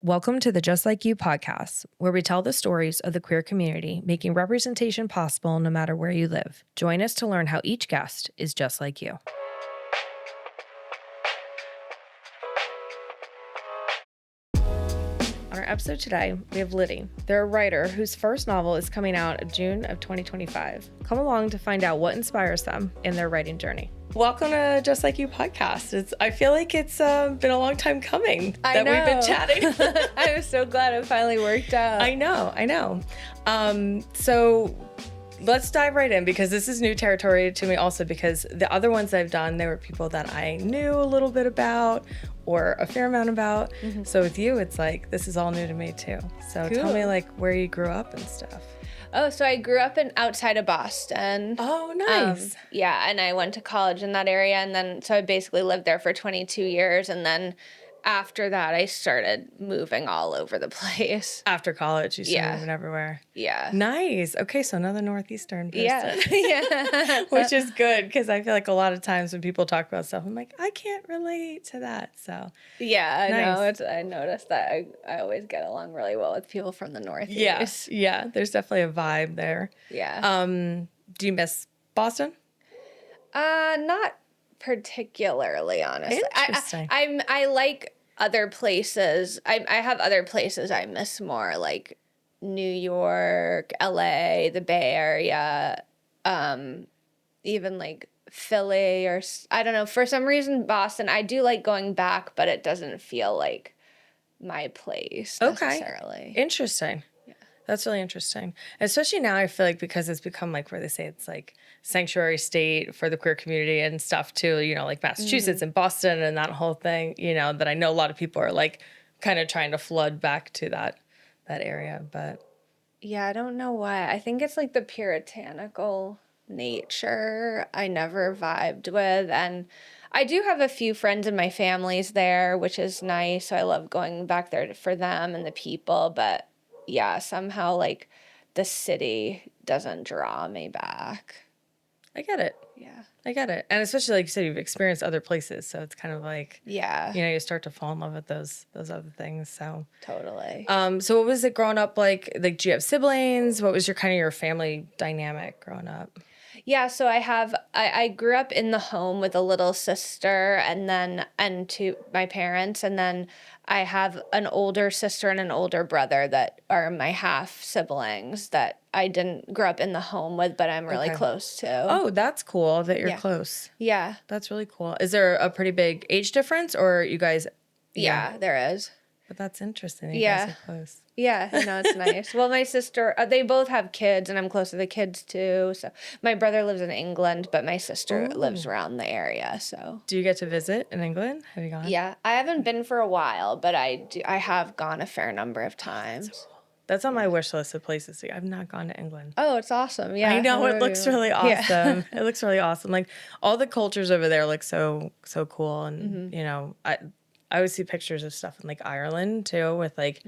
Welcome to the Just Like You podcast, where we tell the stories of the queer community, making representation possible no matter where you live. Join us to learn how each guest is just like you. On our episode today, we have Lydi. They're a writer whose first novel is coming out in June of 2025. Come along to find out what inspires them in their writing journey. Welcome to Just Like You podcast. I feel like it's been a long time coming that we've been chatting. I'm so glad it finally worked out. I know. So let's dive right in because this is new territory to me also because the other ones I've done, they were people that I knew a little bit about or a fair amount about. Mm-hmm. So with you, it's like, this is all new to me too. So Tell me like where you grew up and stuff. Oh, so I grew up outside of Boston. Oh, nice. Yeah, and I went to college in that area, and then so I basically lived there for 22 years, and then after that, I started moving all over the place. After college, you started moving everywhere. Yeah. Nice. Okay, so another Northeastern person. Yeah. Which is good, because I feel like a lot of times when people talk about stuff, I'm like, I can't relate to that, so. Yeah, I know. I noticed that I always get along really well with people from the Northeast. Yeah, there's definitely a vibe there. Yeah. Do you miss Boston? Not particularly, honestly. Interesting. I like other places. I have other places I miss more, like New York, LA, the Bay Area, even like Philly, or I don't know. For some reason, Boston, I do like going back, but it doesn't feel like my place necessarily. Interesting. That's really interesting. Especially now, I feel like because it's become like where they say it's like sanctuary state for the queer community and stuff too, you know, like Massachusetts and Boston and that whole thing, you know, that I know a lot of people are like kind of trying to flood back to that area. But yeah, I don't know why. I think it's like the puritanical nature I never vibed with. And I do have a few friends in my family's there, which is nice. So I love going back there for them and the people, but yeah, somehow like the city doesn't draw me back. I get it. Yeah. I get it. And especially like you said, you've experienced other places. So it's kind of like, yeah, you know, you start to fall in love with those other things. So totally. So what was it growing up like? Like, do you have siblings? What was your family dynamic growing up? Yeah, so I grew up in the home with a little sister and to my parents, and then I have an older sister and an older brother that are my half siblings that I didn't grow up in the home with, but I'm really close to. Oh, that's cool that you're close. Yeah. That's really cool. Is there a pretty big age difference or you guys? Yeah, there is. But that's interesting. You guys are close. Yeah, no, it's nice. Well, my sister, they both have kids, and I'm close to the kids too. So my brother lives in England, but my sister lives around the area. So do you get to visit in England? Have you gone? Yeah, I haven't been for a while, but I have gone a fair number of times. That's on my wish list of places to go. I've not gone to England. Oh, it's awesome. Yeah. I know. It looks really awesome. It looks really awesome. Like, all the cultures over there look so cool. And, you know, I always see pictures of stuff in, like, Ireland, too, with, like,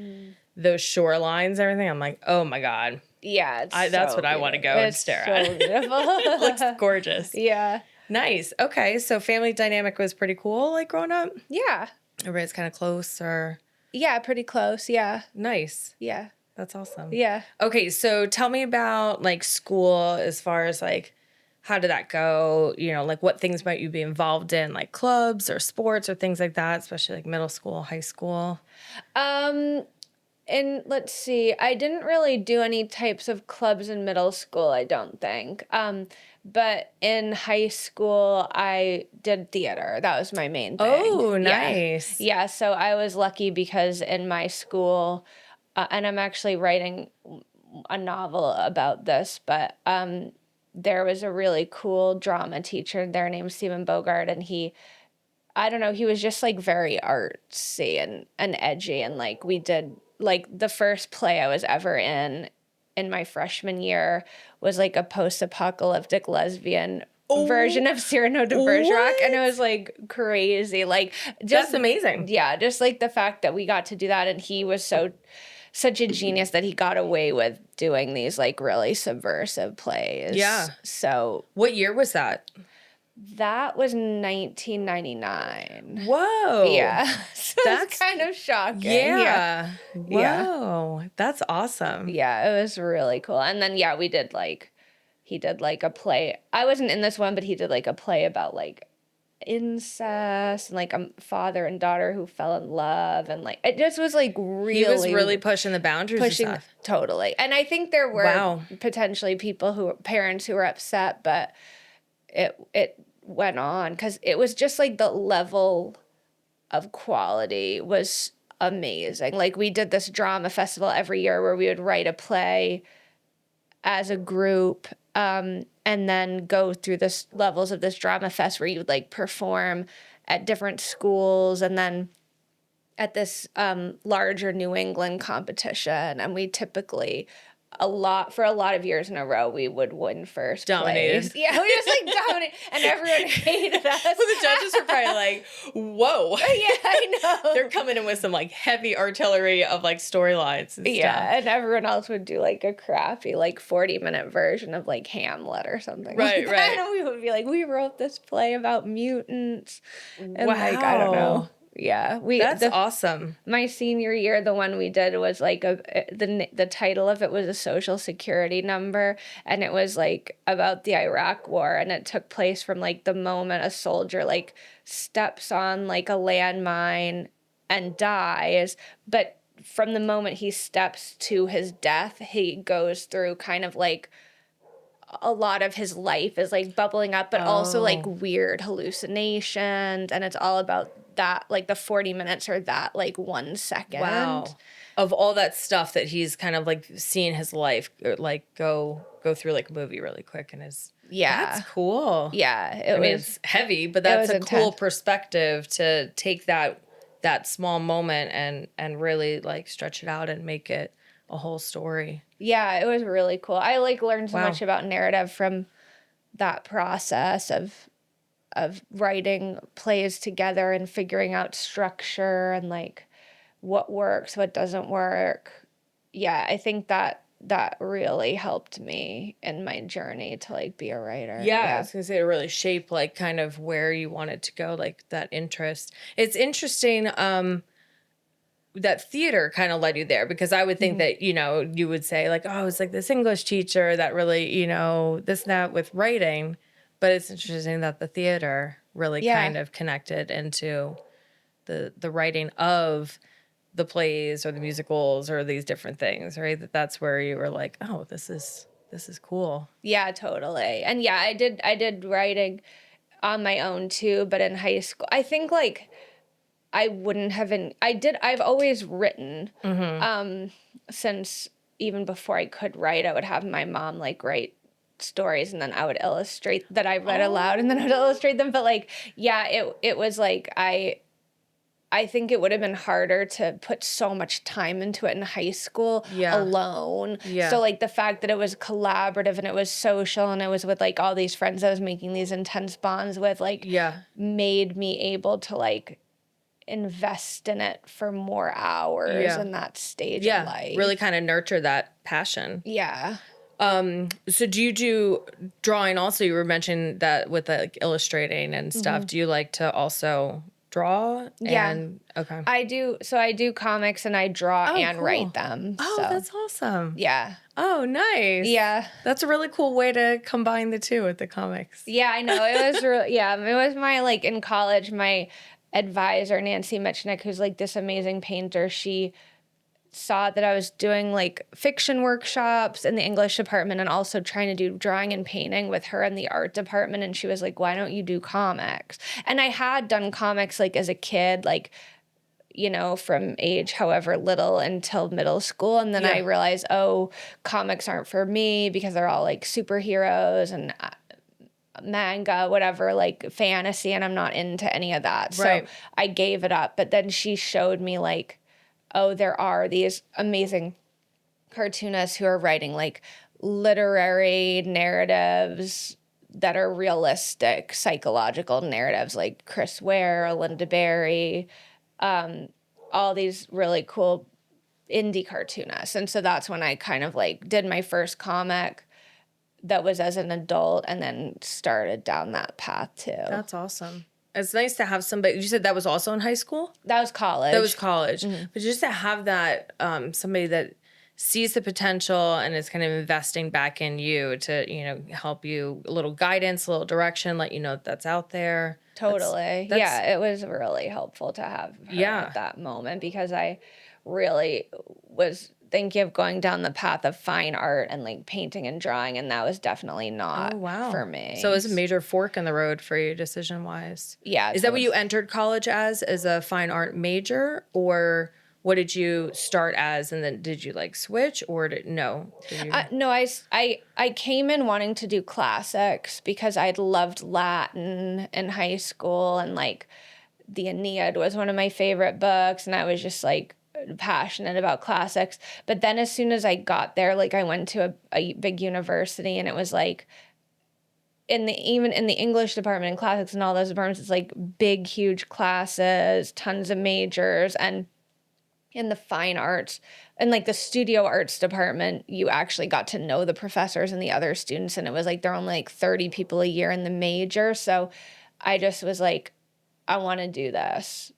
those shorelines and everything. I'm like, oh, my God. Yeah, that's what I want to go and stare at. It's so beautiful. It looks gorgeous. Yeah. Nice. Okay. So family dynamic was pretty cool, like, growing up? Yeah. Everybody's kind of close or? Yeah, pretty close. Yeah. Nice. Yeah. That's awesome. Yeah. Okay, so tell me about, like, school as far as, like, how did that go? You know, like, what things might you be involved in, like clubs or sports or things like that, especially, like, middle school, high school? And let's see, I didn't really do any types of clubs in middle school, I don't think. But in high school, I did theater. That was my main thing. Oh, nice. Yeah, so I was lucky because in my school... and I'm actually writing a novel about this, but there was a really cool drama teacher there named Stephen Bogart, and he was just like very artsy and edgy, and like we did, like the first play I was ever in my freshman year was like a post-apocalyptic lesbian version of Cyrano de Bergerac, and it was like crazy, like just that's amazing. Yeah, just like the fact that we got to do that, and he was such a genius that he got away with doing these like really subversive plays. Yeah. So what year was that? That was 1999. Whoa. Yeah. So it's kind of shocking. Yeah. Yeah. Whoa. That's awesome. Yeah, it was really cool. And then yeah, he did like a play. I wasn't in this one, but he did like a play about like incest and like a father and daughter who fell in love, and like it just was like really, He was really pushing the boundaries and stuff. totally. And I think there were potentially parents who were upset, but it went on because it was just like the level of quality was amazing. Like we did this drama festival every year where we would write a play as a group, and then go through the levels of this drama fest where you would like perform at different schools, and then at this larger New England competition. And we typically for a lot of years in a row, we would win first Dominated. place. Yeah, we just like dominated, and everyone hated us. Well, the judges were probably like, whoa. Yeah, I know. They're coming in with some like heavy artillery of like storylines and Yeah, stuff. and everyone else would do like a crappy like 40-minute version of like Hamlet or something. Right, like right. that. And we would be like, we wrote this play about mutants. And wow. like, I don't know. Yeah, That's awesome. My senior year, the one we did was like the title of it was a social security number, and it was like about the Iraq War, and it took place from like the moment a soldier like steps on like a landmine and dies, but from the moment he steps to his death, he goes through kind of like a lot of his life is like bubbling up, but also like weird hallucinations, and it's all about that, like the 40 minutes or that like 1 second. Wow. Of all that stuff that he's kind of like seeing his life like go through like a movie really quick, and that's cool. Yeah, it's heavy, but that's a cool perspective to take that small moment and really like stretch it out and make it a whole story. Yeah, it was really cool. I like learned so much about narrative from that process of writing plays together and figuring out structure and like what works, what doesn't work. Yeah, I think that really helped me in my journey to like be a writer. Yeah, I was gonna say to really shape like kind of where you wanted to go, like that interest. It's interesting that theater kind of led you there, because I would think that, you would say like, oh, it's like this English teacher that really, this and that with writing. But it's interesting that the theater really kind of connected into the writing of the plays or the musicals or these different things, right? That's where you were like, oh, this is cool. Yeah, totally. And yeah, I did writing on my own too, but in high school, I think like I wouldn't have I've always written, since even before I could write, I would have my mom like write stories, and then I would illustrate that I read aloud, and then I would illustrate them. But like, yeah, it was like, I think it would have been harder to put so much time into it in high school alone. Yeah. So like the fact that it was collaborative and it was social and it was with like all these friends I was making these intense bonds with, like made me able to like invest in it for more hours in that stage of life. Really kind of nurture that passion. Yeah. So do you do drawing also? You were mentioning that with like illustrating and stuff. Do you like to also draw? Okay. I do. So I do comics and I draw and write them. Oh, that's awesome. Yeah. Oh, nice. Yeah. That's a really cool way to combine the two with the comics. Yeah, I know. It was really, it was my, like in college, my advisor, Nancy Michnick, who's like this amazing painter. She saw that I was doing like fiction workshops in the English department and also trying to do drawing and painting with her in the art department. And she was like, why don't you do comics? And I had done comics like as a kid, like, from age however little until middle school. And then I realized, comics aren't for me because they're all like superheroes and manga, whatever, like fantasy. And I'm not into any of that. So I gave it up. But then she showed me like, there are these amazing cartoonists who are writing like literary narratives that are realistic, psychological narratives, like Chris Ware, Linda Berry, all these really cool indie cartoonists. And so that's when I kind of like did my first comic. that was as an adult, and then started down that path too. That's awesome. It's nice to have somebody. You said that was also in high school? That was college. That was college. But just to have that, somebody that sees the potential and is kind of investing back in you to, help you, a little guidance, a little direction, let you know that's out there. Totally. That's Yeah, it was really helpful to have her Yeah. at that moment, because I really was thinking of going down the path of fine art and like painting and drawing, and that was definitely not Oh, wow. for me. So it was a major fork in the road for you decision-wise. Yeah. Is that what you entered college as a fine art major, or what did you start as, and then did you like switch, or no? Did you... No, I came in wanting to do classics because I'd loved Latin in high school, and like the Aeneid was one of my favorite books, and I was just like passionate about classics. But then as soon as I got there, like I went to a big university, and it was like even in the English department and classics and all those departments, it's like big, huge classes, tons of majors. And in the fine arts and like the studio arts department, you actually got to know the professors and the other students. And it was like, there are only like 30 people a year in the major. So I just was like, I want to do this.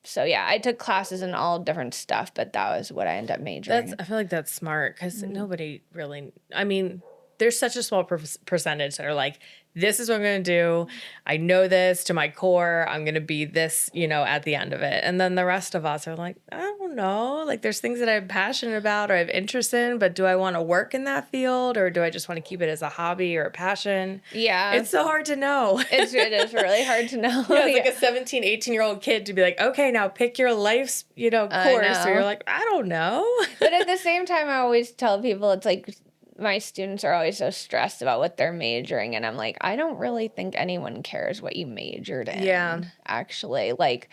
So yeah, I took classes in all different stuff, but that was what I ended up majoring in. I feel like that's smart, because nobody really, I mean, there's such a small percentage that are like, this is what I'm going to do. I know this to my core. I'm going to be this, at the end of it. And then the rest of us are like, I don't know. Like, there's things that I'm passionate about or I have interest in, but do I want to work in that field, or do I just want to keep it as a hobby or a passion? Yeah. It's so hard to know. It is really hard to know. It's like a 17, 18-year-old kid to be like, okay, now pick your life's, course. So you're like, I don't know. But at the same time, I always tell people, it's like, my students are always so stressed about what they're majoring in. I'm like, I don't really think anyone cares what you majored in. Yeah. Actually, like,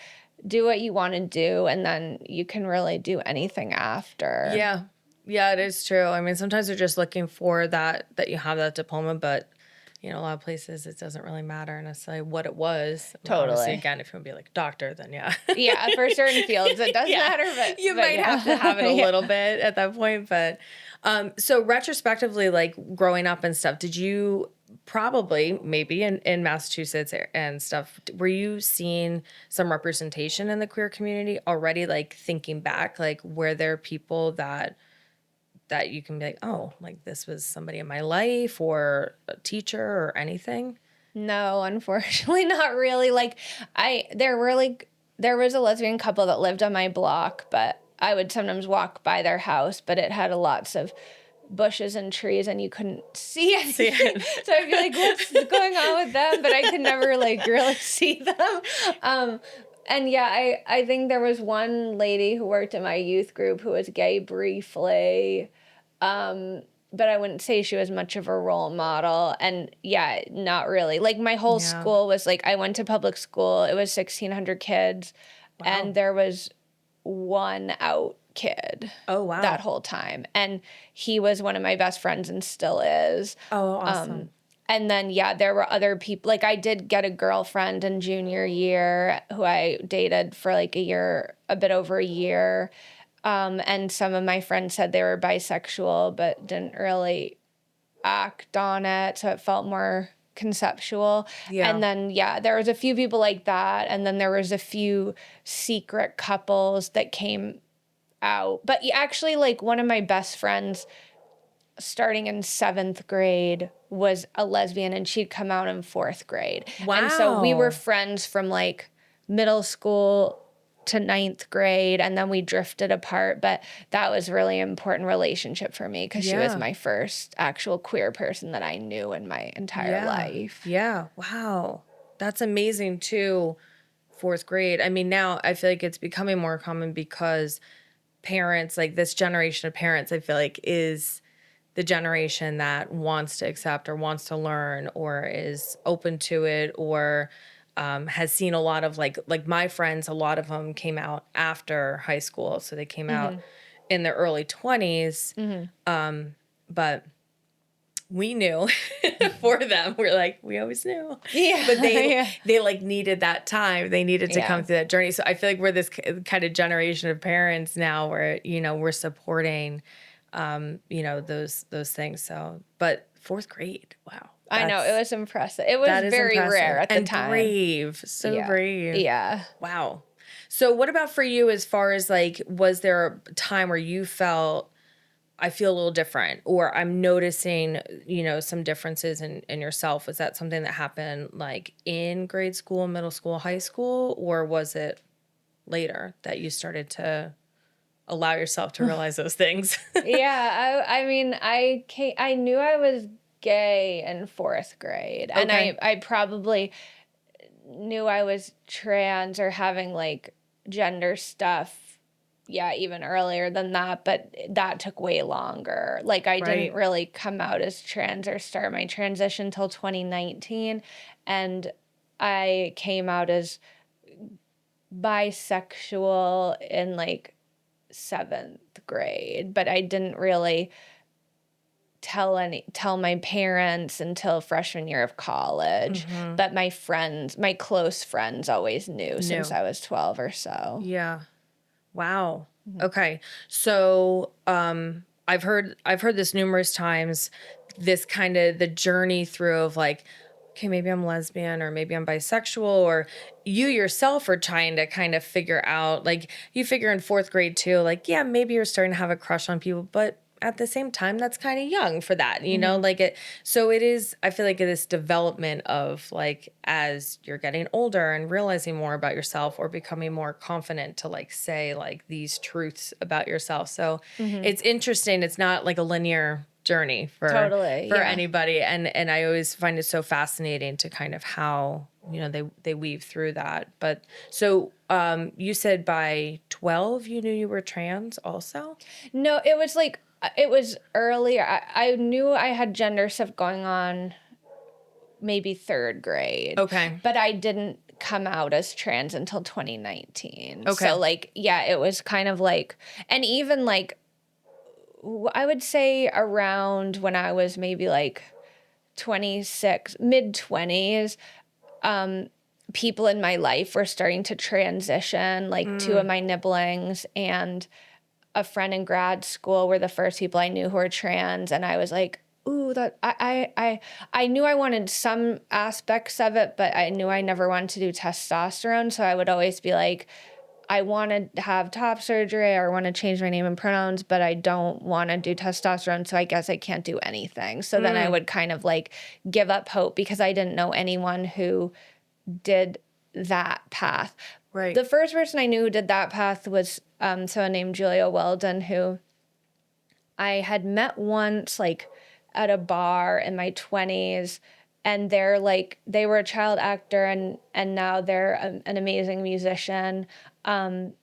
do what you want to do, and then you can really do anything after. Yeah. Yeah, it is true. I mean, sometimes they're just looking for that you have that diploma, but a lot of places it doesn't really matter necessarily what it was. Totally. Obviously, again, if you want to be like a doctor, then yeah. Yeah, for certain fields it does matter, but you might have to have it a little bit at that point. But so retrospectively, like growing up and stuff, did you probably maybe in Massachusetts and stuff, were you seeing some representation in the queer community already? Like thinking back, like were there people that you can be like, oh, like this was somebody in my life or a teacher or anything? No, unfortunately not really. Like there was a lesbian couple that lived on my block, but I would sometimes walk by their house, but it had lots of bushes and trees and you couldn't see anything. So I'd be like, what's going on with them? But I could never like really see them. And yeah, I think there was one lady who worked in my youth group who was gay briefly. But I wouldn't say she was much of a role model. And yeah, not really. Like my whole school was like, I went to public school. It was 1,600 kids. Wow. And there was one out kid. Oh, wow. That whole time. And he was one of my best friends and still is. Oh, awesome. And then, yeah, there were other people. Like, I did get a girlfriend in junior year who I dated for like a bit over a year. And some of my friends said they were bisexual, but didn't really act on it. So it felt more conceptual. Yeah. And then, yeah, there was a few people like that. And then there was a few secret couples that came out. But actually, like, one of my best friends starting in 7th grade was a lesbian, and she'd come out in 4th grade. Wow. And so we were friends from like middle school to 9th grade, and then we drifted apart. But that was really important relationship for me because she was my first actual queer person that I knew in my entire life. Yeah. Wow. That's amazing too. 4th grade. I mean, now I feel like it's becoming more common because parents, like this generation of parents, I feel like is the generation that wants to accept or wants to learn or is open to it or has seen a lot of like my friends, a lot of them came out after high school. So they came out in their early 20s. But we knew for them, we're like, we always knew. Yeah. But they like needed that time. They needed to come through that journey. So I feel like we're this kind of generation of parents now where, we're supporting, those things. So, but 4th grade. Wow. I know, it was impressive. It was very rare at the time. Brave. So brave. Yeah. Wow. So what about for you as far as like, was there a time where you felt, I feel a little different, or I'm noticing, some differences in yourself? Was that something that happened like in grade school, middle school, high school, or was it later that you started to allow yourself to realize those things? Yeah, I mean, I knew I was gay in 4th grade, and Okay. I probably knew I was trans or having like gender stuff, yeah, even earlier than that, but that took way longer. Like I didn't Right. really come out as trans or start my transition till 2019, and I came out as bisexual in like 7th grade, but I didn't really tell my parents until freshman year of college. But my close friends always knew since No. I was 12 or so. Yeah. Wow. Okay. So, I've heard this numerous times, this kind of the journey through of like, okay, maybe I'm lesbian or maybe I'm bisexual, or you yourself are trying to kind of figure out, like you figure in 4th grade too, like, yeah, maybe you're starting to have a crush on people, but at the same time, that's kind of young for that, like so it is, I feel like this development of like, as you're getting older and realizing more about yourself or becoming more confident to like say like these truths about yourself. So it's interesting. It's not like a linear journey for Totally, yeah. anybody. And I always find it so fascinating to kind of how, they weave through that. But so, you said by 12, you knew you were trans also? No, it was earlier. I knew I had gender stuff going on maybe 3rd grade. Okay. But I didn't come out as trans until 2019. Okay. So like, yeah, it was kind of like, and even like, I would say around when I was maybe like 26, mid 20s, people in my life were starting to transition, like 2 of my nibblings and a friend in grad school were the first people I knew who were trans, and I was like, ooh, that I knew I wanted some aspects of it, but I knew I never wanted to do testosterone, so I would always be like, I want to have top surgery or want to change my name and pronouns, but I don't want to do testosterone, so I guess I can't do anything. So then I would kind of like give up hope because I didn't know anyone who did that path. Right. The first person I knew who did that path was someone named Julia Weldon, who I had met once, like at a bar in my 20s, and they were a child actor, and now they're an amazing musician. And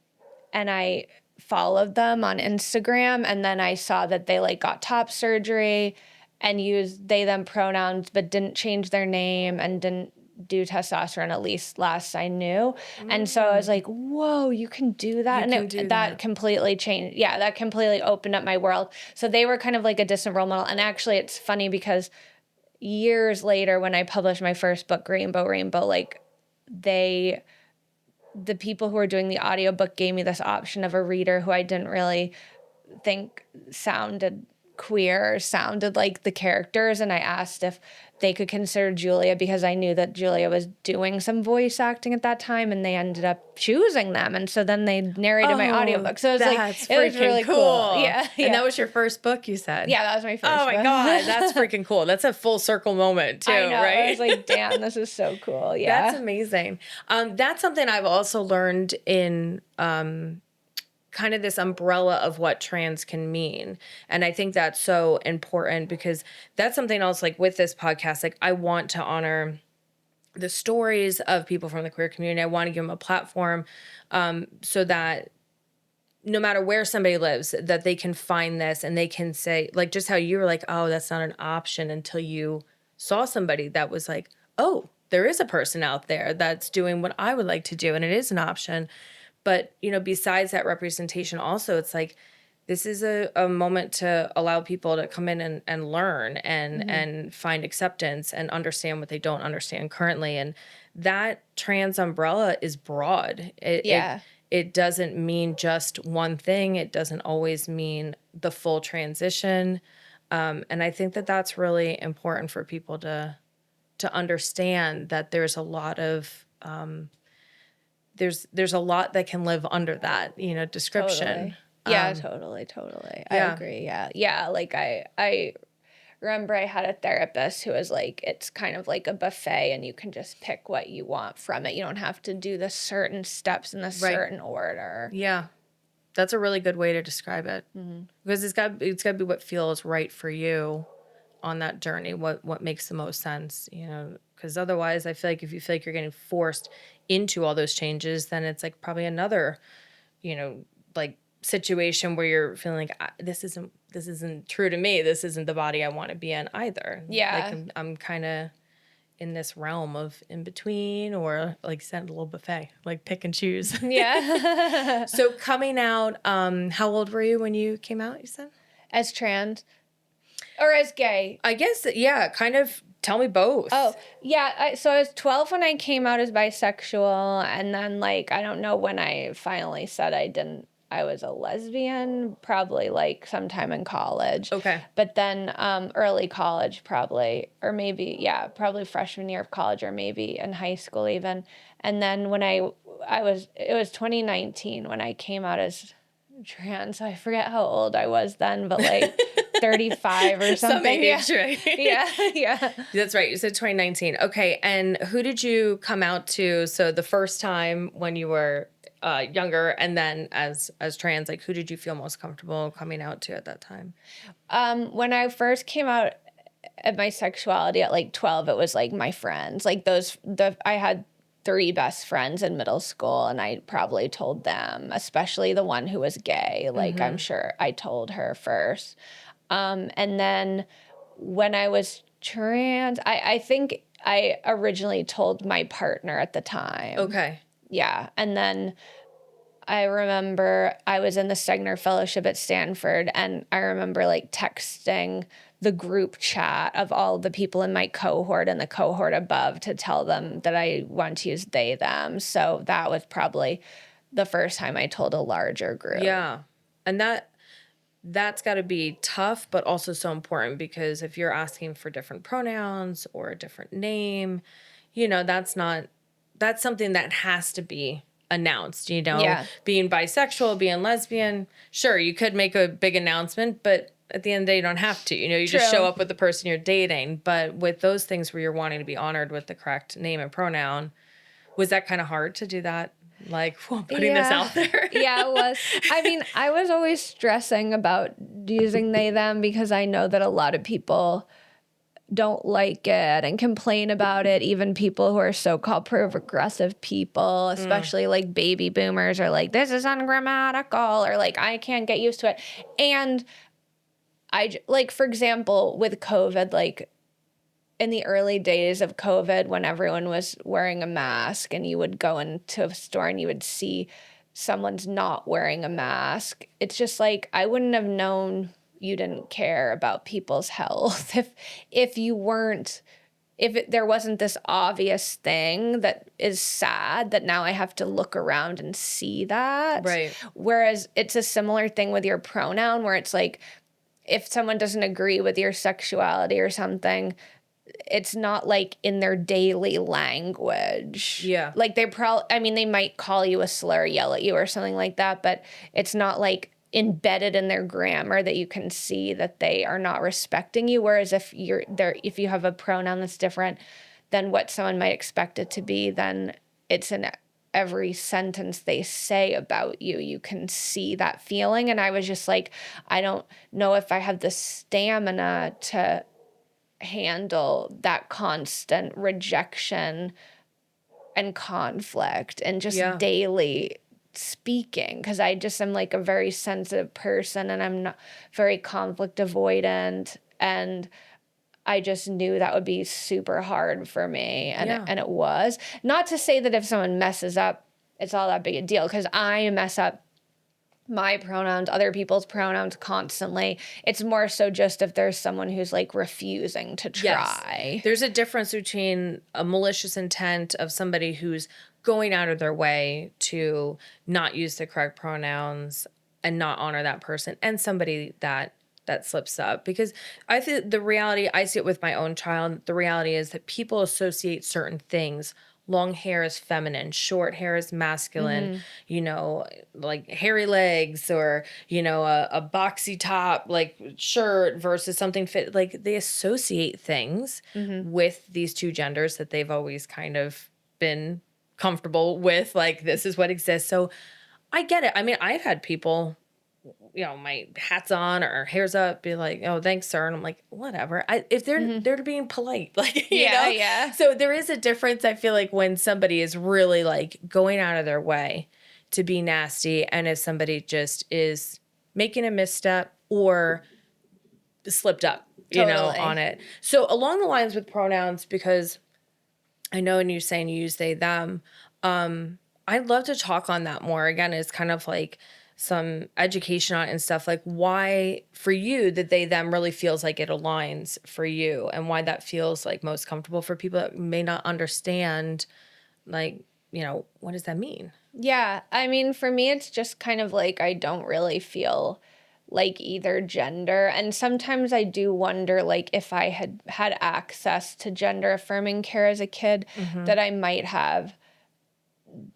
I followed them on Instagram, and then I saw that they like got top surgery and used they them pronouns, but didn't change their name and didn't do testosterone, at least last I knew. And so I was like, whoa, you can do that. That completely changed. Yeah, that completely opened up my world. So they were kind of like a distant role model. And actually it's funny because years later when I published my first book, Rainbow, like the people who were doing the audiobook gave me this option of a reader who I didn't really think sounded queer, sounded like the characters, and I asked if they could consider Julia because I knew that Julia was doing some voice acting at that time, and they ended up choosing them, and so then they narrated my audiobook. So it was like it was really cool. Yeah. And that was your first book, you said? Yeah, that was my first Oh my book. God, that's freaking cool. That's a full circle moment too, I know, right? I was like, damn, this is so cool. Yeah. That's amazing. That's something I've also learned in kind of this umbrella of what trans can mean. And I think that's so important because that's something else, like with this podcast, like I want to honor the stories of people from the queer community. I want to give them a platform so that no matter where somebody lives, that they can find this and they can say, like, just how you were like, oh, that's not an option until you saw somebody that was like, oh, there is a person out there that's doing what I would like to do and it is an option. But, besides that representation also, it's like, this is a moment to allow people to come in and learn and find acceptance and understand what they don't understand currently. And that trans umbrella is broad. It doesn't mean just one thing. It doesn't always mean the full transition. And I think that that's really important for people to understand that there's a lot of there's a lot that can live under that, description. Totally. Yeah, totally. I Yeah. agree. Yeah. Yeah. Like I remember I had a therapist who was like, it's kind of like a buffet and you can just pick what you want from it. You don't have to do the certain steps in the Right. certain order. Yeah. That's a really good way to describe it. Because it's got to be what feels right for you on that journey, what makes the most sense, because otherwise I feel like if you feel like you're getting forced into all those changes, then it's like probably another, like situation where you're feeling like this isn't true to me. This isn't the body I want to be in either. Yeah. Like I'm kind of in this realm of in between, or like send a little buffet, like pick and choose. Yeah. So coming out, how old were you when you came out, you said? As trans or as gay? I guess, yeah, kind of tell me both. Oh, yeah. So I was 12 when I came out as bisexual. And then, like, I don't know when I finally said I was a lesbian, probably like sometime in college. Okay. But then early college, probably, or maybe, yeah, probably freshman year of college, or maybe in high school even. And then when it was 2019 when I came out as trans. I forget how old I was then, but like 35 or something. Some age, right? Yeah. That's right. You said 2019. Okay. And who did you come out to? So the first time when you were younger, and then as trans, like who did you feel most comfortable coming out to at that time? When I first came out at my sexuality at like 12, it was like my friends, like I had 3 best friends in middle school, and I probably told them, especially the one who was gay. Like, I'm sure I told her first. And then when I was trans, I think I originally told my partner at the time. Okay. Yeah. And then I remember I was in the Stegner Fellowship at Stanford, and I remember like texting the group chat of all the people in my cohort and the cohort above to tell them that I want to use they, them. So that was probably the first time I told a larger group. Yeah. And that's got to be tough, but also so important, because if you're asking for different pronouns or a different name, that's something that has to be announced, Yeah. being bisexual, being lesbian. Sure, you could make a big announcement, but at the end of the day, you don't have to, you just True. show up with the person you're dating. But with those things where you're wanting to be honored with the correct name and pronoun, was that kind of hard to do that? Like, putting this out there? Yeah, it was. I mean, I was always stressing about using they, them, because I know that a lot of people don't like it and complain about it. Even people who are so-called progressive people, especially like baby boomers, are like, this is ungrammatical, or like, I can't get used to it. And like, for example, with COVID, like in the early days of COVID, when everyone was wearing a mask and you would go into a store and you would see someone's not wearing a mask, it's just like, I wouldn't have known you didn't care about people's health if you weren't, there wasn't this obvious thing that is sad that now I have to look around and see that. Right. Whereas it's a similar thing with your pronoun, where it's like, if someone doesn't agree with your sexuality or something, it's not like in their daily language. Yeah. Like they might call you a slur, yell at you or something like that, but it's not like embedded in their grammar that you can see that they are not respecting you. Whereas if if you have a pronoun that's different than what someone might expect it to be, then it's in every sentence they say about you. You can see that feeling. And I was just like, I don't know if I have the stamina to handle that constant rejection and conflict and just daily speaking, because I just am like a very sensitive person, and I'm not very conflict avoidant, and I just knew that would be super hard for me, and it was. Not to say that if someone messes up, it's all that big a deal, because I mess up my pronouns, other people's pronouns constantly. It's more so just if there's someone who's like refusing to try. Yes. There's a difference between a malicious intent of somebody who's going out of their way to not use the correct pronouns and not honor that person, and somebody that that slips up, because I think the reality, I see it with my own child. The reality is that people associate certain things. Long hair is feminine, short hair is masculine, like hairy legs, or, a boxy top, like shirt versus something fit. Like, they associate things with these two genders that they've always kind of been comfortable with. Like, this is what exists. So I get it. I mean, I've had people, my hat's on or hair's up, be like, "Oh, thanks, sir." And I'm like, whatever. If they're being polite, like, Yeah. So there is a difference, I feel like, when somebody is really like going out of their way to be nasty, and if somebody just is making a misstep or slipped up, Totally. on it. So along the lines with pronouns, because I know, and you're saying you use they, them, I'd love to talk on that more. Again, it's kind of like some education on it and stuff, like why for you that they, them really feels like it aligns for you, and why that feels like most comfortable for people that may not understand, like, what does that mean? Yeah. I mean, for me, it's just kind of like I don't really feel like either gender. And sometimes I do wonder, like, if I had had access to gender affirming care as a kid, that I might have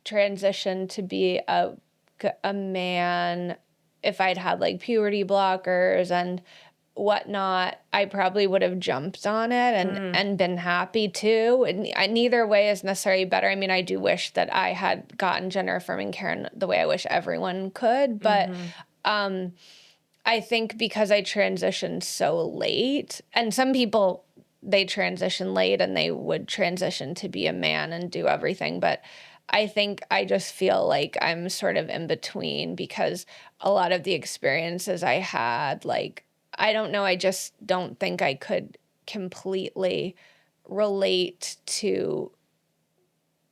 transitioned to be a man. If I'd had like puberty blockers and whatnot, I probably would have jumped on it and been happy too. And neither way is necessarily better. I mean, I do wish that I had gotten gender affirming care in the way I wish everyone could, but I think because I transitioned so late, and some people, they transition late and they would transition to be a man and do everything, but I think I just feel like I'm sort of in between, because a lot of the experiences I had, like, I don't know, I just don't think I could completely relate to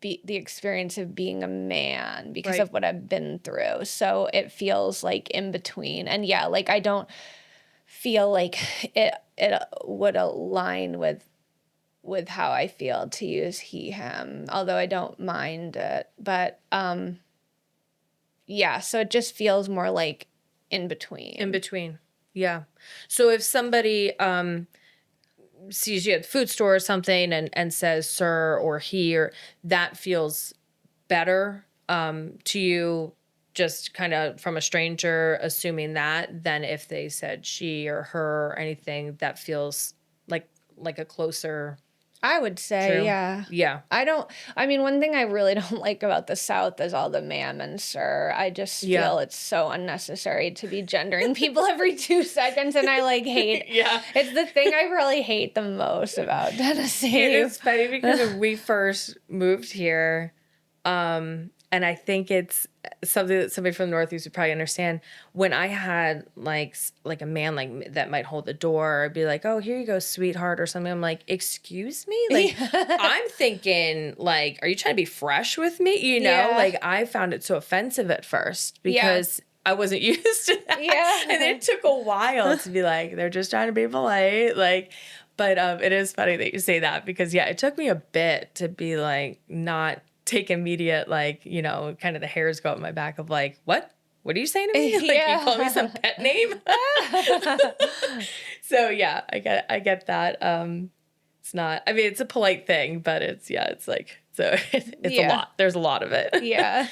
the experience of being a man because of what I've been through. So it feels like in between. And yeah, like I don't feel like it would align with how I feel to use he, him, although I don't mind it. But yeah, so it just feels more like in between. In between. Yeah. So if somebody sees you at the food store or something and says sir or he, or that feels better to you, just kind of from a stranger assuming that, than if they said she or her or anything that feels like a closer. I would say, True. yeah. Yeah. I mean, one thing I really don't like about the South is all the ma'am and sir. I just feel it's so unnecessary to be gendering people every 2 seconds, and I like hate. Yeah. It's the thing I really hate the most about Tennessee. It's funny because when we first moved here, and I think it's something that somebody from the Northeast would probably understand. When I had like a man like that might hold the door, I'd be like, "Oh, here you go, sweetheart," or something. I'm like, "Excuse me?" Like, I'm thinking, like, "Are you trying to be fresh with me?" Yeah. Like, I found it so offensive at first because I wasn't used to that. Yeah. And it took a while to be like, they're just trying to be polite, like. But it is funny that you say that, because it took me a bit to be like not take immediate, like, kind of the hairs go up my back of like, what are you saying to me? Like, you call me some pet name? So yeah, I get that. It's not, I mean, it's a polite thing, but it's like, so it's a lot. There's a lot of it. Yeah.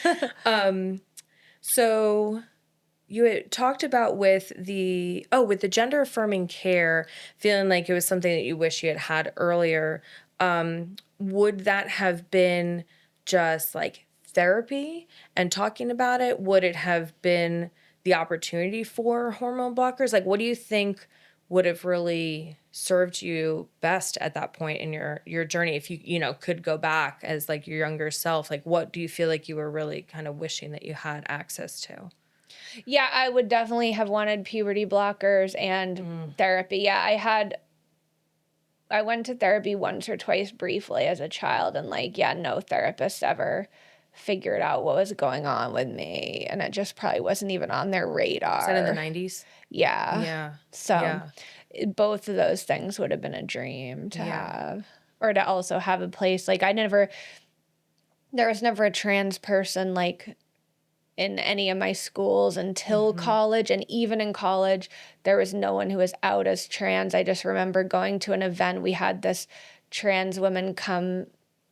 So you had talked about with the gender affirming care, feeling like it was something that you wish you had had earlier. Would that have been just like therapy and talking about it? Would it have been the opportunity for hormone blockers? Like, what do you think would have really served you best at that point in your journey? If you could go back as like your younger self, like what do you feel like you were really kind of wishing that you had access to? Yeah, I would definitely have wanted puberty blockers and therapy. Yeah, I went to therapy once or twice briefly as a child, and no therapist ever figured out what was going on with me, and it just probably wasn't even on their radar. Was that in the 90s? Yeah. Yeah. So both of those things would have been a dream to have, or to also have a place. Like there was never a trans person like in any of my schools until college. And even in college, there was no one who was out as trans. I just remember going to an event. We had this trans woman come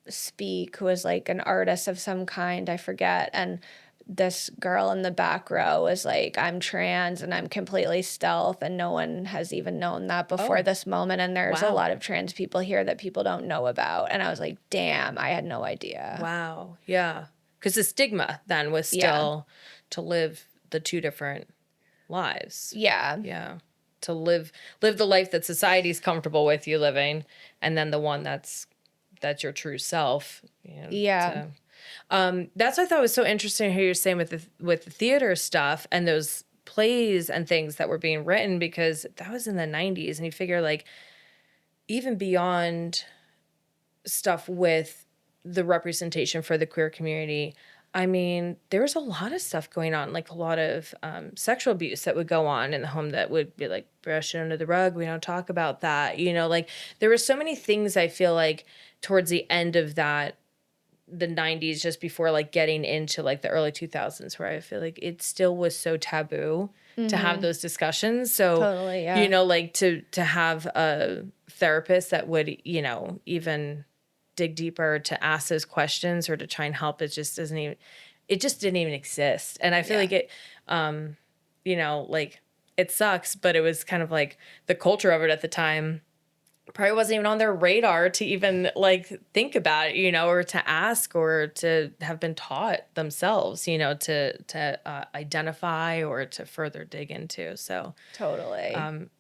speak who was like an artist of some kind, I forget. And this girl in the back row was like, I'm trans and I'm completely stealth, and no one has even known that before this moment. And there's a lot of trans people here that people don't know about. And I was like, damn, I had no idea. Wow. Yeah. Because the stigma then was still to live the two different lives. Yeah. Yeah. To live the life that society's comfortable with you living, and then the one that's your true self. You know, Yeah. That's what I thought was so interesting how you're saying with the theater stuff and those plays and things that were being written, because that was in the 90s, and you figure like even beyond stuff with the representation for the queer community, I mean, there was a lot of stuff going on, like a lot of sexual abuse that would go on in the home that would be like brushed under the rug. We don't talk about that. You know, like there were so many things I feel like towards the end of that, the 90s, just before like getting into like the early 2000s, where I feel like it still was so taboo to have those discussions. So, Totally, yeah. you know, like to have a therapist that would, you know, even dig deeper to ask those questions or to try and help, it just didn't even exist. And I feel like it, you know, like it sucks, but it was kind of like the culture of it at the time probably wasn't even on their radar to even like think about it, you know, or to ask or to have been taught themselves, you know, to identify or to further dig into. So Totally.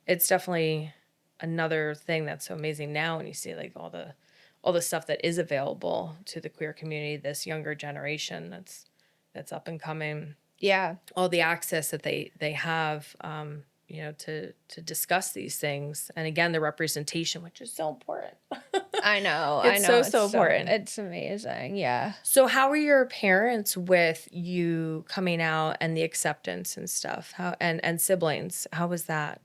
it's definitely another thing that's so amazing now when you see like all the stuff that is available to the queer community, this younger generation that's up and coming. Yeah. All the access that they have, you know, to discuss these things. And again, the representation, which is so important. I know. It's so important. It's amazing. Yeah. So how were your parents with you coming out and the acceptance and stuff? How and siblings? How was that?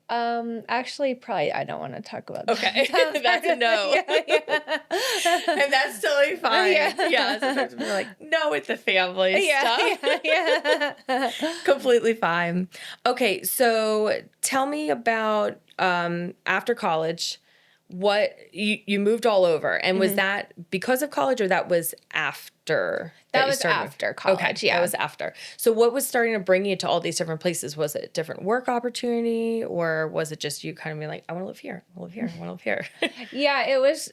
Actually, probably I don't want to talk about Okay. that. That's a no. Yeah. And that's totally fine. Yeah. Sometimes we're like, no, with the family stuff. Yeah. Completely fine. Okay, so tell me about after college, what you moved all over, and was that because of college or that was after? That was after college. Okay, yeah. that was after. So what was starting to bring you to all these different places? Was it a different work opportunity, or was it just you kind of being like, I want to live here, I want to live here, I want to live here? Yeah, it was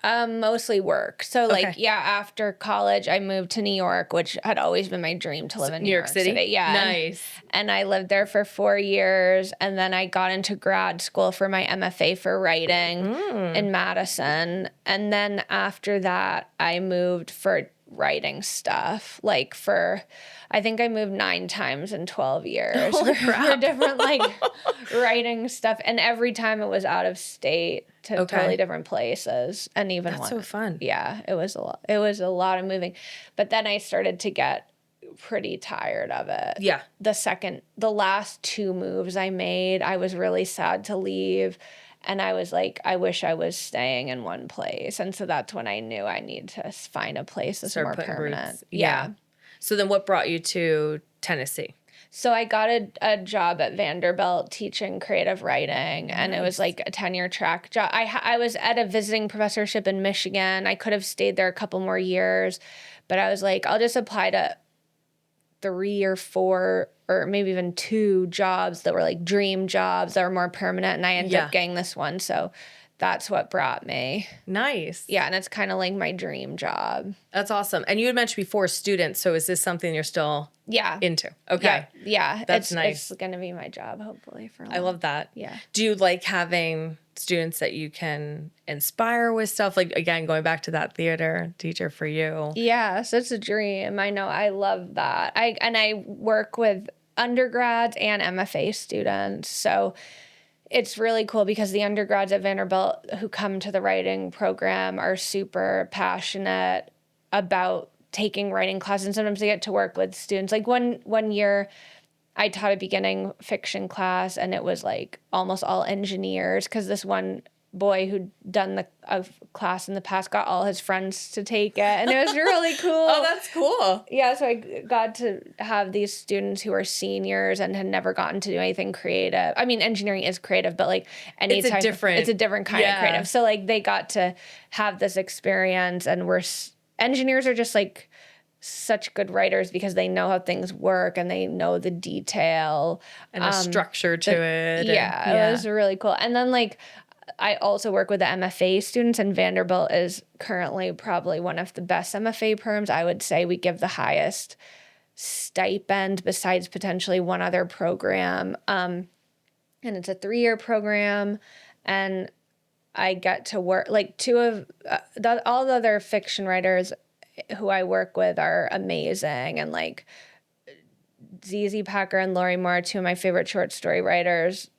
mostly work. So like, Okay. yeah, after college, I moved to New York, which had always been my dream to live in New York City? Yeah. Nice. And I lived there for 4 years, and then I got into grad school for my MFA for writing in Madison. And then after that, I moved for writing stuff, like I think I moved 9 times in 12 years for different like writing stuff, and every time it was out of state to totally different places. And even That's so fun. Yeah, it was a lot of moving, but then I started to get pretty tired of it. Yeah. The last 2 moves I made, I was really sad to leave. And I was like, I wish I was staying in one place. And so that's when I knew I need to find a place that's more permanent. Roots. Yeah. So then what brought you to Tennessee? So I got a job at Vanderbilt teaching creative writing. Nice. And it was like a 10-year track job. I was at a visiting professorship in Michigan. I could have stayed there a couple more years. But I was like, I'll just apply to 3 or 4 or maybe even 2 jobs that were like dream jobs that were more permanent, and I ended up getting this one, so that's what brought me. Nice. Yeah, and it's kind of like my dream job. That's awesome. And you had mentioned before students, so is this something you're still into? Okay. Yeah. That's nice. It's going to be my job, hopefully, for a while. I love that. Yeah. Do you like having students that you can inspire with stuff? Like, again, going back to that theater teacher for you. Yes, it's a dream. I know. I love that. I work with undergrads and MFA students, so it's really cool because the undergrads at Vanderbilt who come to the writing program are super passionate about taking writing classes, and sometimes they get to work with students. Like one year I taught a beginning fiction class, and it was like almost all engineers because this one boy who'd done the class in the past got all his friends to take it, and it was really cool. Oh, that's cool. Yeah, so I got to have these students who are seniors and had never gotten to do anything creative. I mean, engineering is creative, but like It's a different kind of creative. So like they got to have this experience, and engineers are just like such good writers because they know how things work and they know the detail and a structure to it. Yeah, it was really cool. And then like I also work with the MFA students, and Vanderbilt is currently probably one of the best MFA programs. I would say we give the highest stipend besides potentially one other program. And it's a 3-year program, and I get to work like two of all the other fiction writers who I work with are amazing. And like ZZ Packer and Laurie Moore, two of my favorite short story writers.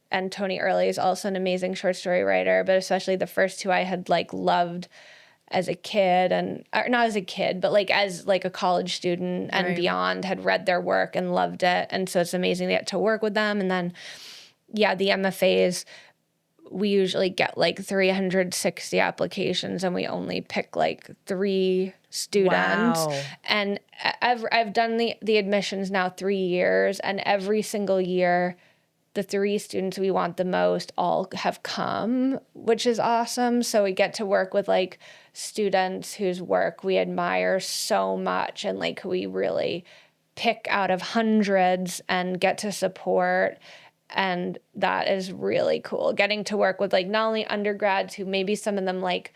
And Tony Early is also an amazing short story writer, but especially the first two I had like loved as a kid, and or not as a kid, but like as like a college student and beyond, had read their work and loved it. And so it's amazing to get to work with them. And then, yeah, the MFAs, we usually get like 360 applications and we only pick like 3 students. Wow. And I've done the admissions now 3 years, and every single year the 3 students we want the most all have come, which is awesome. So we get to work with like students whose work we admire so much, and like we really pick out of hundreds and get to support. And that is really cool, getting to work with like not only undergrads who maybe some of them like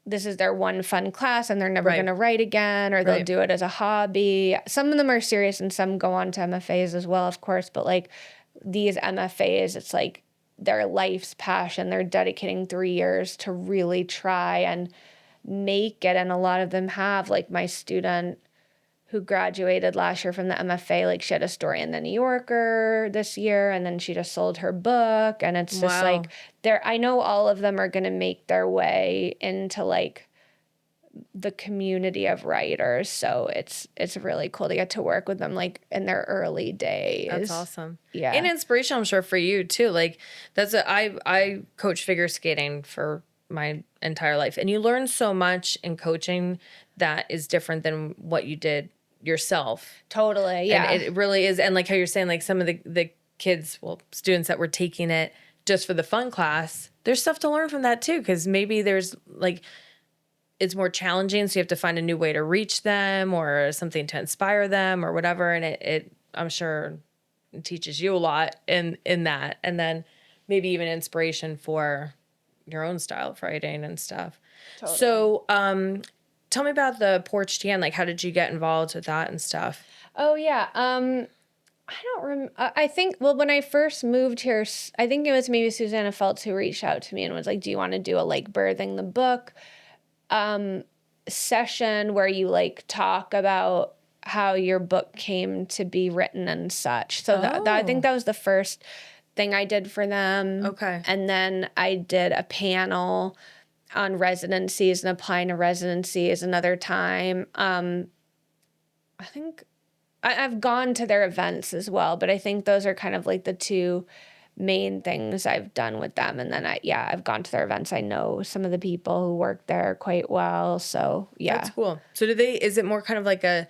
this is their one fun class and they're never going to write again, or they'll do it as a hobby. Some of them are serious and some go on to MFAs as well, of course. But like these MFAs, it's like their life's passion. They're dedicating 3 years to really try and make it. And a lot of them have, like my student who graduated last year from the MFA, like she had a story in the New Yorker this year, and then she just sold her book. And it's just like, I know all of them are going to make their way into like the community of writers. So it's really cool to get to work with them like in their early days. That's awesome. Yeah. And inspirational, I'm sure, for you too. Like I coach figure skating for my entire life, and you learn so much in coaching that is different than what you did yourself. Totally. Yeah. And it really is. And like how you're saying, like some of the kids, students that were taking it just for the fun class, there's stuff to learn from that too. Cause maybe there's like, it's more challenging. So you have to find a new way to reach them or something to inspire them or whatever. And it I'm sure it teaches you a lot in that. And then maybe even inspiration for your own style of writing and stuff. Totally. So, tell me about the Porch TN. Like, how did you get involved with that and stuff? Oh, yeah. I don't remember. I think, well, when I first moved here, I think it was maybe Susanna Feltz who reached out to me and was like, do you want to do a like birthing the book session where you like talk about how your book came to be written and such. So that I think that was the first thing I did for them. Okay. And then I did a panel on residencies and applying to residencies another time. I think I've gone to their events as well, but I think those are kind of like the two main things I've done with them. And then I've gone to their events. I know some of the people who work there quite well. So yeah. That's cool. So is it more kind of like a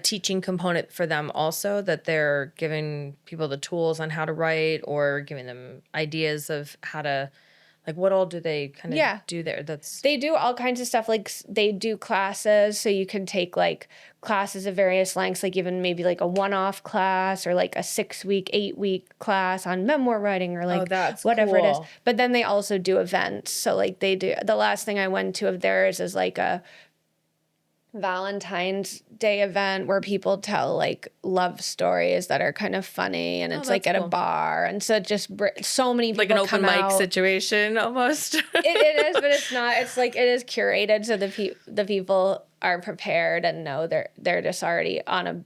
teaching component for them also, that they're giving people the tools on how to write or giving them ideas of how to, like, what all do they kind of do there? They do all kinds of stuff. Like they do classes, so you can take like classes of various lengths, like even maybe like a one-off class or like a 6-week, 8-week class on memoir writing or like whatever it is. But then they also do events. So like they do, the last thing I went to of theirs is like a Valentine's Day event where people tell like love stories that are kind of funny, and it's like at a bar, and so it just so many people, like an open mic out. Situation almost. It is, but it's not. It's like it is curated, so the people are prepared and know they're just already on a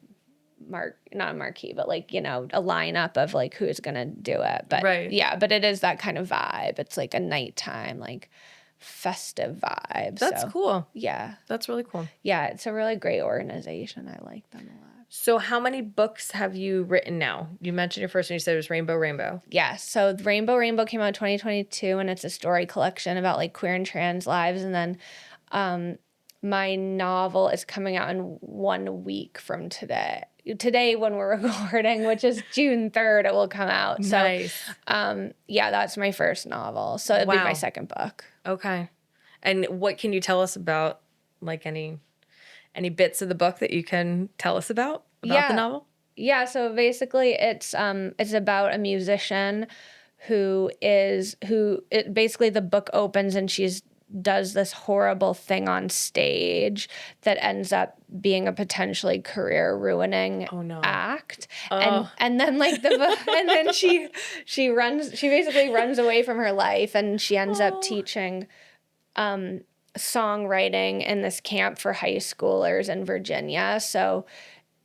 not a marquee, but like, you know, a lineup of like who's gonna do it. But but it is that kind of vibe. It's like a nighttime like festive vibe. That's cool. Yeah. That's really cool. Yeah, it's a really great organization. I like them a lot. So how many books have you written now? You mentioned your first one, you said it was Rainbow Rainbow. Yeah, so Rainbow Rainbow came out in 2022, and it's a story collection about like queer and trans lives. And then my novel is coming out in 1 week from today. Today, when we're recording, which is June 3rd, it will come out. Nice. So, yeah, that's my first novel. So it'll be my second book. Okay. And what can you tell us about, like, any bits of the book that you can tell us about the novel? Yeah, so basically it's about a musician basically the book opens and she's does this horrible thing on stage that ends up being a potentially career ruining act. And then like and then she basically runs away from her life, and she ends up teaching songwriting in this camp for high schoolers in Virginia. So,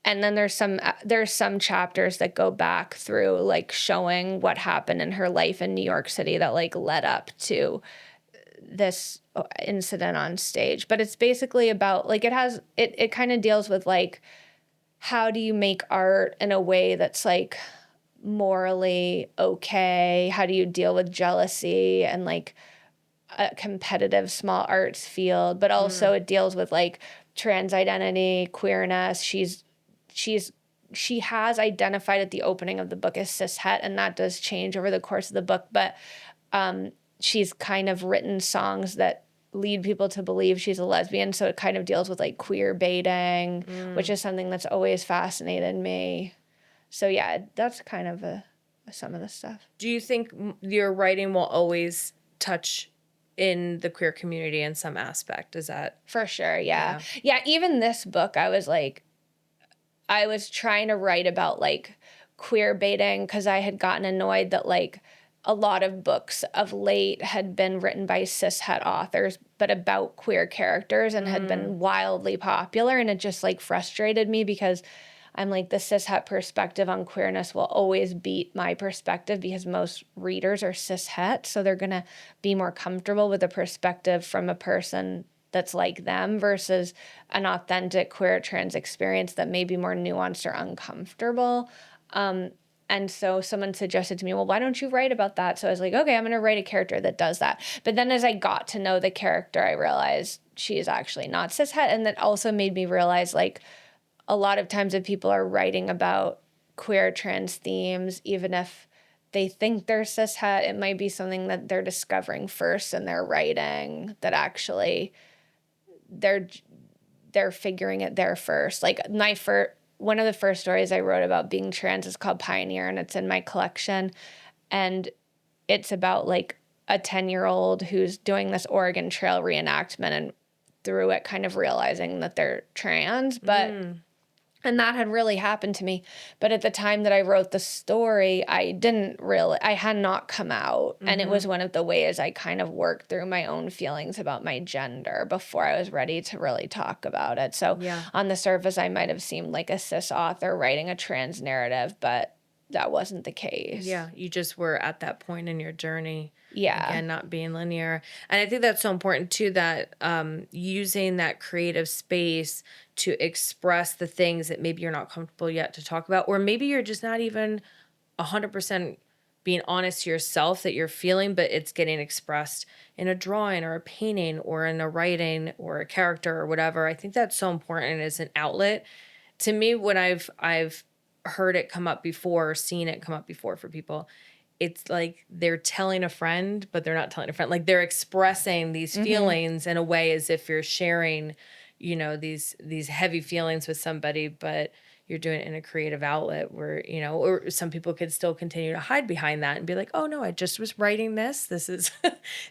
and then there's some chapters that go back through like showing what happened in her life in New York City that like led up to this incident on stage. But it's basically about like it kind of deals with like, how do you make art in a way that's like morally okay? How do you deal with jealousy and like a competitive small arts field? But also it deals with like trans identity, queerness. She has identified at the opening of the book as cishet, and that does change over the course of the book. But she's kind of written songs that lead people to believe she's a lesbian. So it kind of deals with like queer baiting, which is something that's always fascinated me. So yeah, that's kind of some of the stuff. Do you think your writing will always touch in the queer community in some aspect? Is that? For sure, yeah. Yeah, even this book, I was trying to write about like queer baiting because I had gotten annoyed that like a lot of books of late had been written by cishet authors, but about queer characters, and had been wildly popular. And it just like frustrated me because I'm like, the cishet perspective on queerness will always beat my perspective because most readers are cishet. So they're going to be more comfortable with a perspective from a person that's like them versus an authentic queer trans experience that may be more nuanced or uncomfortable. And so someone suggested to me, well, why don't you write about that? So I was like, okay, I'm going to write a character that does that. But then as I got to know the character, I realized she is actually not cishet. And that also made me realize, like, a lot of times if people are writing about queer trans themes, even if they think they're cishet, it might be something that they're discovering first in their writing, that actually they're figuring it there first. Like one of the first stories I wrote about being trans is called Pioneer, and it's in my collection. And it's about like a 10-year-old who's doing this Oregon Trail reenactment, and through it kind of realizing that they're trans. But and that had really happened to me. But at the time that I wrote the story, I had not come out. And it was one of the ways I kind of worked through my own feelings about my gender before I was ready to really talk about it. So on the surface, I might have seemed like a cis author writing a trans narrative, but that wasn't the case. Yeah, you just were at that point in your journey. Yeah. Again, not being linear. And I think that's so important too, that using that creative space to express the things that maybe you're not comfortable yet to talk about, or maybe you're just not even 100% being honest to yourself that you're feeling, but it's getting expressed in a drawing or a painting or in a writing or a character or whatever. I think that's so important as an outlet. To me, when I've heard it come up before, or seen it come up before for people, it's like they're telling a friend, but they're not telling a friend. Like they're expressing these feelings in a way as if you're sharing, these heavy feelings with somebody, but you're doing it in a creative outlet where, or some people could still continue to hide behind that and be like, oh no, I just was writing this. This is,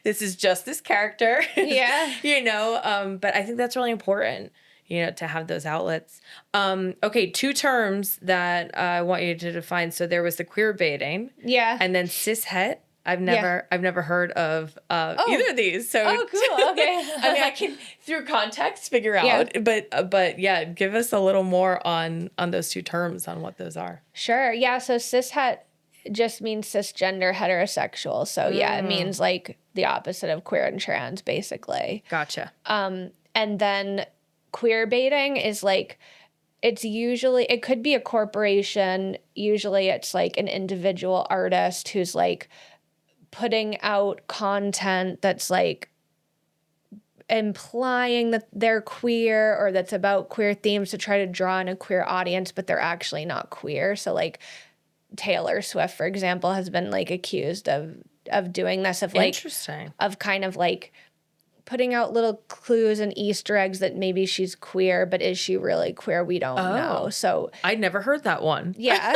this is just this character. Yeah. But I think that's really important, to have those outlets. Okay, 2 terms that I want you to define. So there was the queer baiting. Yeah. And then cishet. I've never heard of either of these. So cool. Okay. I mean, I can through context figure out, but yeah, give us a little more on those 2 terms, on what those are. Sure. Yeah. So cishet just means cisgender heterosexual. So yeah, it means like the opposite of queer and trans, basically. Gotcha. And then queer baiting is like it's usually, it could be a corporation. Usually it's like an individual artist who's like putting out content that's like implying that they're queer or that's about queer themes to try to draw in a queer audience, but they're actually not queer. So like Taylor Swift, for example, has been like accused of doing this, of like Interesting. of kind of like putting out little clues and Easter eggs that maybe she's queer, but is she really queer? We don't know. So I'd never heard that one. yeah,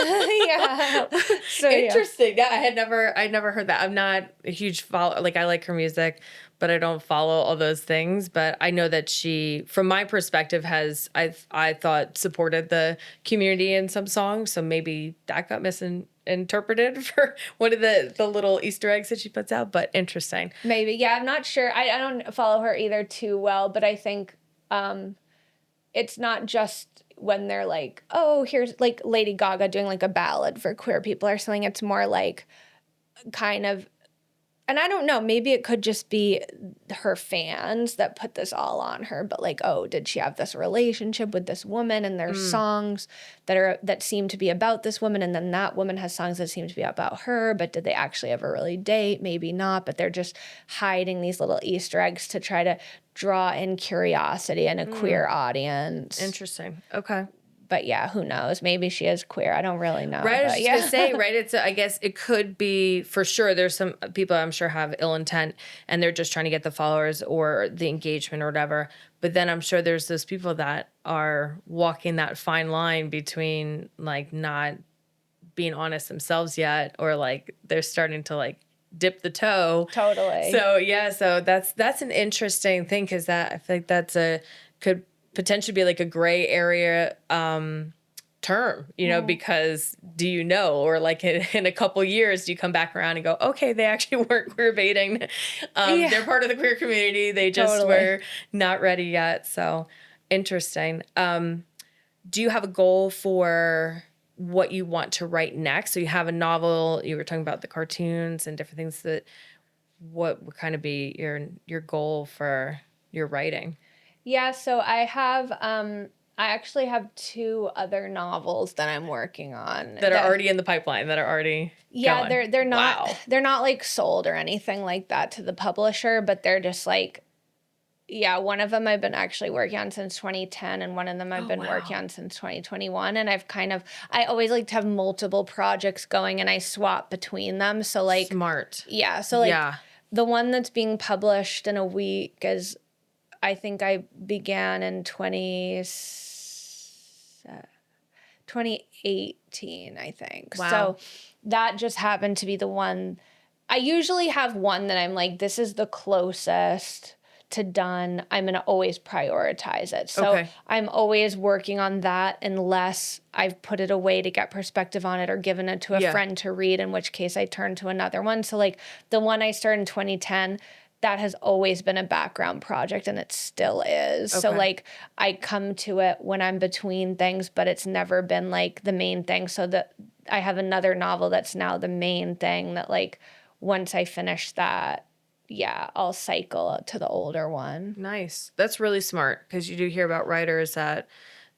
yeah. So Interesting. Yeah, I'd never heard that. I'm not a huge follow. Like I like her music, but I don't follow all those things. But I know that she, from my perspective, I thought supported the community in some songs. So maybe that got misinterpreted for one of the little Easter eggs that she puts out. But interesting. maybe, yeah. I'm not sure. I don't follow her either too well, but I think it's not just when they're like, oh, here's like Lady Gaga doing like a ballad for queer people or something. It's more like kind of, and I don't know, maybe it could just be her fans that put this all on her, but like, oh, did she have this relationship with this woman, and there's songs that seem to be about this woman, and then that woman has songs that seem to be about her, but did they actually ever really date? Maybe not, but they're just hiding these little Easter eggs to try to draw in curiosity and a queer audience. Interesting. Okay. But yeah, who knows? Maybe she is queer. I don't really know. Right, I was but just yeah. gonna say, right? I guess it could be for sure. There's some people I'm sure have ill intent, and they're just trying to get the followers or the engagement or whatever. But then I'm sure there's those people that are walking that fine line between like not being honest themselves yet, or like they're starting to like dip the toe. Totally. So yeah, so that's an interesting thing, because that I think could potentially be like a gray area term, because do you know, or like in a couple years, do you come back around and go, okay, they actually weren't queer baiting. They're part of the queer community. They just were not ready yet. So interesting. Do you have a goal for what you want to write next? So you have a novel, you were talking about the cartoons and different things, that what would kind of be your goal for your writing? Yeah, so I actually have 2 other novels that I'm working on That are already in the pipeline, that are already yeah, going. they're not Wow. they're not like sold or anything like that to the publisher, but they're just like, yeah, one of them I've been actually working on since 2010, and one of them I've been working on since 2021, and I always like to have multiple projects going, and I swap between them. So like Smart. yeah, so like the one that's being published in a week is, I think I began in 2018, I think. Wow. So that just happened to be the one. I usually have one that I'm like, this is the closest to done. I'm going to always prioritize it. So I'm always working on that unless I've put it away to get perspective on it or given it to a friend to read, in which case I turn to another one. So like the one I started in 2010, that has always been a background project, and it still is. So like I come to it when I'm between things, but it's never been like the main thing. So that I have another novel that's now the main thing, that like once I finish that, yeah, I'll cycle to the older one. Nice. That's really smart, because you do hear about writers that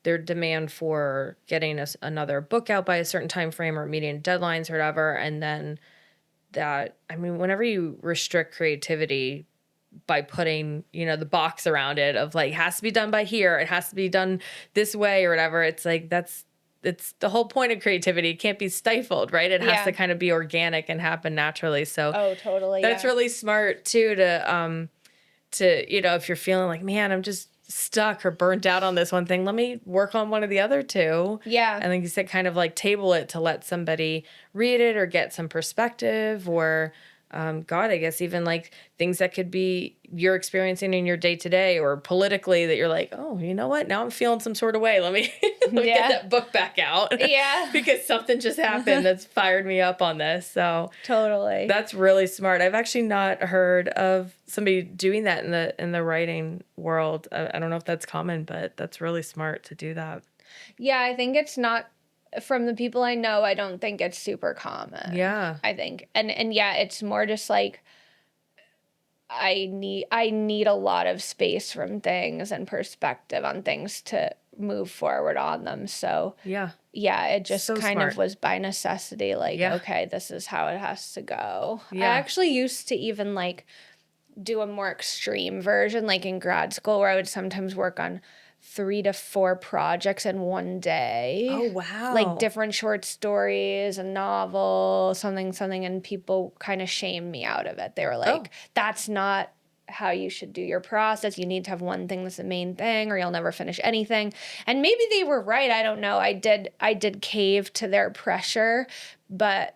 their demand for getting another book out by a certain time frame or meeting deadlines or whatever, and then that, I mean, whenever you restrict creativity by putting, the box around it of like, has to be done by here, it has to be done this way or whatever, it's like, it's the whole point of creativity. It can't be stifled, right? It has to kind of be organic and happen naturally. So totally. That's really smart too, to if you're feeling like, man, I'm just stuck or burnt out on this one thing, let me work on one of the other 2. Yeah. And like you said, kind of like table it to let somebody read it or get some perspective, or I guess even like things that could be you're experiencing in your day to day or politically, that you're like, oh, you know what? Now I'm feeling some sort of way. Let me get that book back out. Yeah. Because something just happened that's fired me up on this. So totally. That's really smart. I've actually not heard of somebody doing that in the writing world. I don't know if that's common, but that's really smart to do that. Yeah, I think it's not, from the people I know, I don't think it's super common. Yeah. I think. And yeah, it's more just like I need a lot of space from things and perspective on things to move forward on them. So Yeah. yeah, it just So kind smart. of was by necessity, like, Yeah. okay, this is how it has to go. I Yeah. actually used to even like do a more extreme version, like in grad school, where I would sometimes work on 3 to 4 projects in one day. Oh, wow. Like different short stories, a novel, something, something, and people kind of shamed me out of it. They were like, that's not how you should do your process. You need to have one thing that's the main thing, or you'll never finish anything. And maybe they were right. I don't know. I did cave to their pressure, but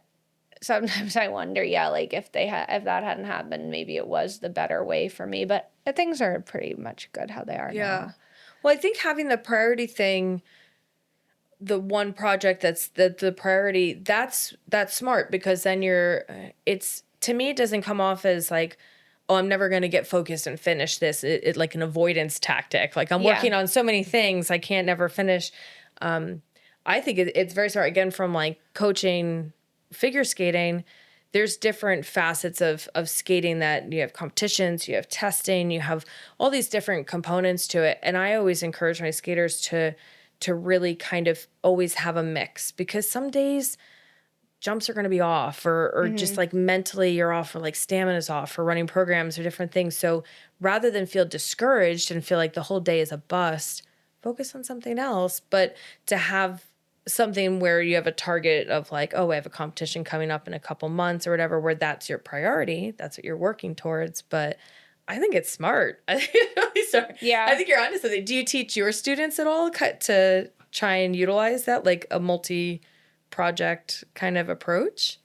sometimes I wonder, yeah, like if if that hadn't happened, maybe it was the better way for me. But things are pretty much good how they are now. Well, I think having the priority thing, the one project that's the priority, that's smart, because then it's, to me, it doesn't come off as like, oh, I'm never going to get focused and finish this. It like an avoidance tactic. Like, I'm working on so many things, I can't never finish. I think it's very smart. Again, from like coaching figure skating, there's different facets of skating, that you have competitions, you have testing, you have all these different components to it. And I always encourage my skaters to really kind of always have a mix, because some days jumps are going to be off, or just like mentally you're off, or like stamina's off, or running programs or different things. So rather than feel discouraged and feel like the whole day is a bust, focus on something else. But to have something where you have a target of like, oh, I have a competition coming up in a couple months or whatever, where that's your priority, that's what you're working towards. But I think it's smart. I think it's really smart. Yeah. I think you're onto something. Do you teach your students at all to try and utilize that, like a multi-project kind of approach?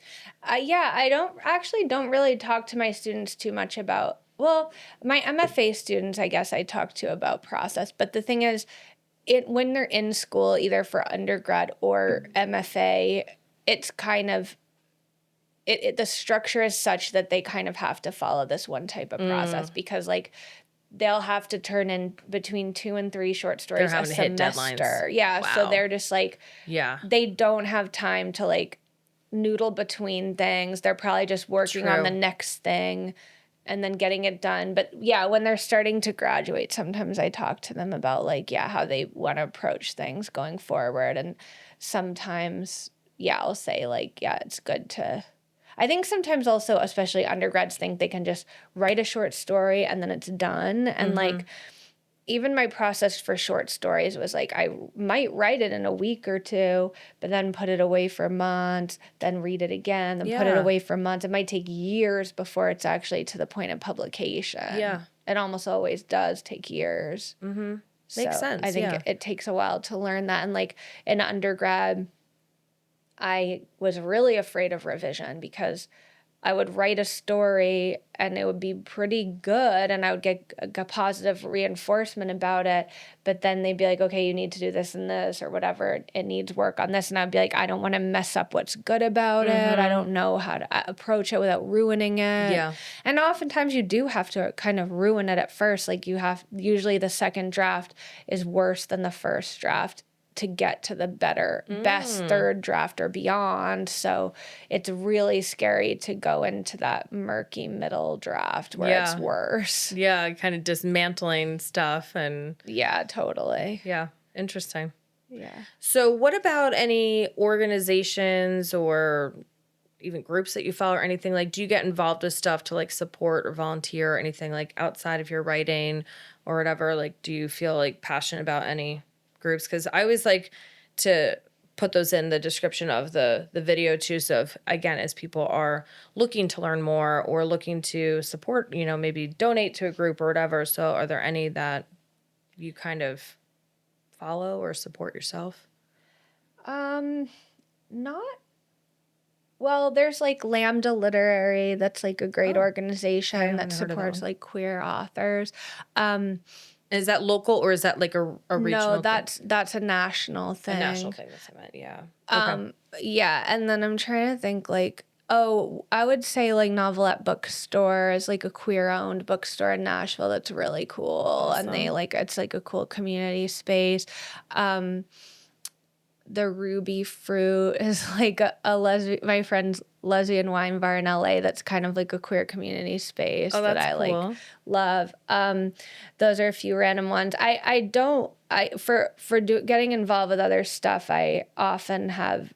Yeah, I don't really talk to my students too much about, well, my MFA students, I guess I talk to about process. But the thing is, when they're in school, either for undergrad or MFA, it's kind of, the structure is such that they kind of have to follow this one type of process, because like they'll have to turn in between 2 and 3 short stories a semester. Yeah, so they're just like, they don't have time to like noodle between things. They're probably just working on the next thing and then getting it done. But yeah, when they're starting to graduate, sometimes I talk to them about like, how they want to approach things going forward. And sometimes, I'll say like, it's good to, I think sometimes also, especially undergrads, think they can just write a short story and then it's done. And like, even my process for short stories was like, I might write it in a week or two, but then put it away for months, then read it again, then put it away for months. It might take years before it's actually to the point of publication. Yeah. It almost always does take years. Mm-hmm. Makes sense. I think it takes a while to learn that. And like in undergrad, I was really afraid of revision, because I would write a story and it would be pretty good and I would get a positive reinforcement about it. But then they'd be like, okay, you need to do this and this or whatever. It needs work on this. And I'd be like, I don't want to mess up what's good about it. I don't know how to approach it without ruining it. Yeah. And oftentimes you do have to kind of ruin it at first. Like usually the second draft is worse than the first draft to get to the best third draft or beyond. So it's really scary to go into that murky middle draft where it's worse. Yeah, kind of dismantling stuff. And yeah, totally. Yeah, interesting. Yeah. So what about any organizations or even groups that you follow or anything? Like, do you get involved with stuff to like support or volunteer or anything like outside of your writing or whatever? Like, do you feel like passionate about any groups? Because I always like to put those in the description of the video too. So if, again, as people are looking to learn more or looking to support, maybe donate to a group or whatever. So are there any that you kind of follow or support yourself? Not well, there's like Lambda Literary, that's like a great organization that supports like queer authors. Is that local or is that like a regional No, that's a national thing. A national thing, that's what I meant, yeah. Okay. Yeah, and then I'm trying to think like, I would say like Novelette Bookstore is like a queer-owned bookstore in Nashville that's really cool. Awesome. And it's like a cool community space. the Ruby Fruit is like my friend's lesbian wine bar in LA that's kind of like a queer community space that I cool. like love. Those are a few random ones. Getting involved with other stuff, I often have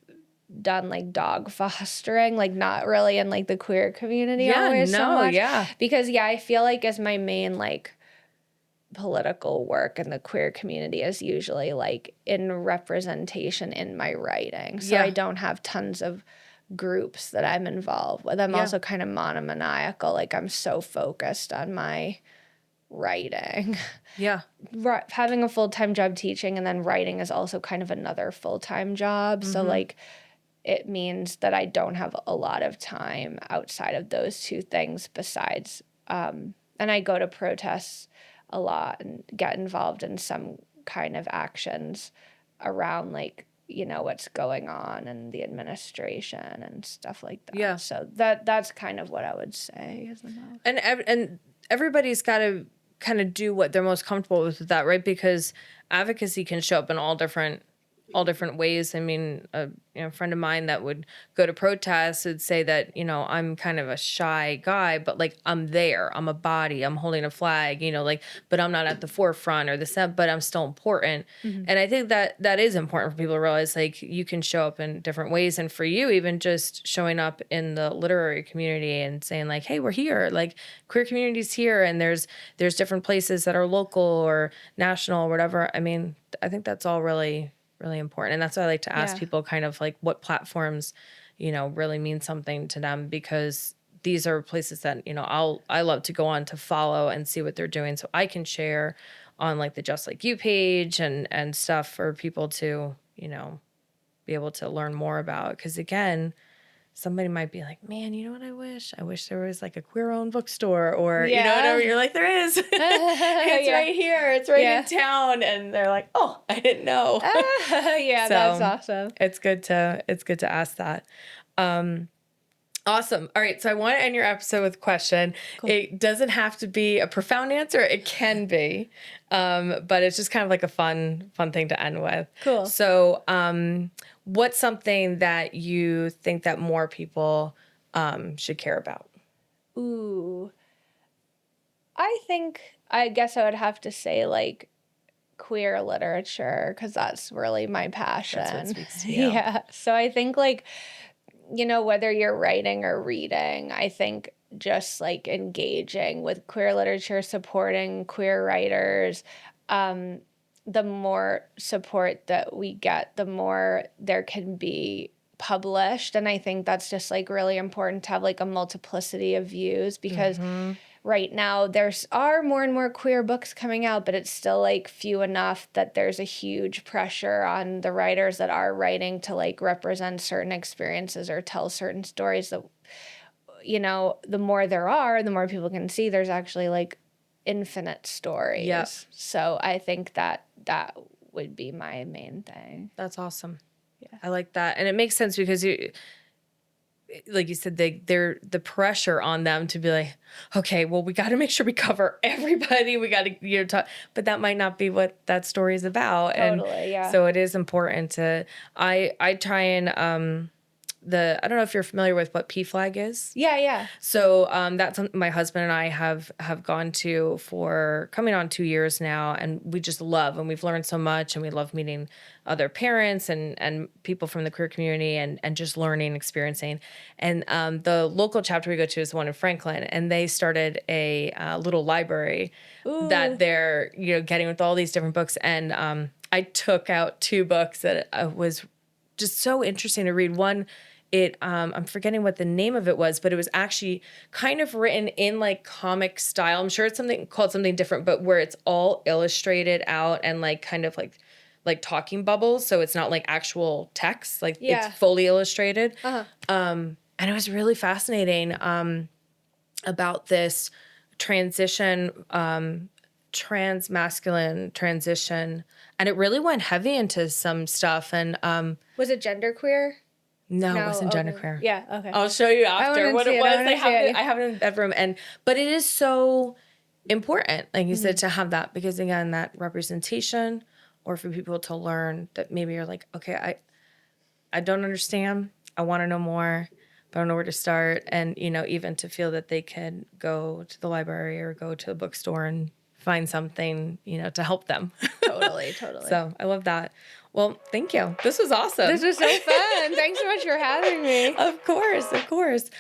done like dog fostering, like not really in like the queer community always so much. Because I feel like as my main like political work in the queer community is usually like in representation in my writing. So I don't have tons of groups that I'm involved with. I'm also kind of monomaniacal. Like I'm so focused on my writing. Yeah. Having a full-time job teaching and then writing is also kind of another full-time job. Mm-hmm. So like it means that I don't have a lot of time outside of those two things besides, and I go to protests a lot and get involved in some kind of actions around like, what's going on and the administration and stuff like that. Yeah. So that's kind of what I would say is the most. And everybody's got to kind of do what they're most comfortable with that, right? Because advocacy can show up in all different ways. I mean, a friend of mine that would go to protests would say that, I'm kind of a shy guy, but like I'm there, I'm a body, I'm holding a flag, like, but I'm not at the forefront or but I'm still important. Mm-hmm. And I think that is important for people to realize, like, you can show up in different ways. And for you, even just showing up in the literary community and saying like, hey, we're here, like queer community's here. And there's different places that are local or national or whatever. I mean, I think that's all really important. And that's why I like to ask people kind of like what platforms, really mean something to them, because these are places that, I love to go on to follow and see what they're doing. So I can share on like the Just Like You page and stuff for people to, be able to learn more about. Cause again, somebody might be like, man, you know what I wish? I wish there was like a queer-owned bookstore or, whatever. You're like, there is. It's right here. It's right in town. And they're like, oh, I didn't know. So, that's awesome. It's good to ask that. Awesome. All right. So I want to end your episode with a question. Cool. It doesn't have to be a profound answer. It can be. But it's just kind of like a fun thing to end with. Cool. So, what's something that you think that more people should care about? Ooh. I guess I would have to say like queer literature, because that's really my passion. That's what speaks to you. Yeah. So I think like, whether you're writing or reading, I think just like engaging with queer literature, supporting queer writers, the more support that we get, the more there can be published. And I think that's just like really important to have like a multiplicity of views, because right now there are more and more queer books coming out, but it's still like few enough that there's a huge pressure on the writers that are writing to like represent certain experiences or tell certain stories that, the more there are, the more people can see there's actually like infinite stories. Yep. So I think that would be my main thing. That's awesome. Yeah. I like that. And it makes sense because like you said, the pressure on them to be like, okay, well, we got to make sure we cover everybody. We got to, talk, but that might not be what that story is about. Totally, and so it is important to, I try and, I don't know if you're familiar with what PFLAG is. Yeah. So that's something my husband and I have gone to for coming on 2 years now, and we just love, and we've learned so much, and we love meeting other parents and people from the queer community and just learning, experiencing. And the local chapter we go to is the one in Franklin, and they started a little library that they're getting with all these different books. And I took out 2 books that was just so interesting to read. One, I'm forgetting what the name of it was, but it was actually kind of written in like comic style. I'm sure it's called something different, but where it's all illustrated out and like kind of like talking bubbles. So it's not like actual text, like it's fully illustrated. And it was really fascinating about this transition, transmasculine transition. And it really went heavy into some stuff. And was it genderqueer? No, it wasn't genderqueer. Yeah, okay. I'll show you after what it was. I have it in the bedroom, but it is so important, like you said, to have that, because again, that representation or for people to learn that maybe you're like, okay, I don't understand. I want to know more, but I don't know where to start. And, even to feel that they can go to the library or go to a bookstore and find something, to help them. Totally. So I love that. Well, thank you. This was awesome. This was so fun. Thanks so much for having me. Of course.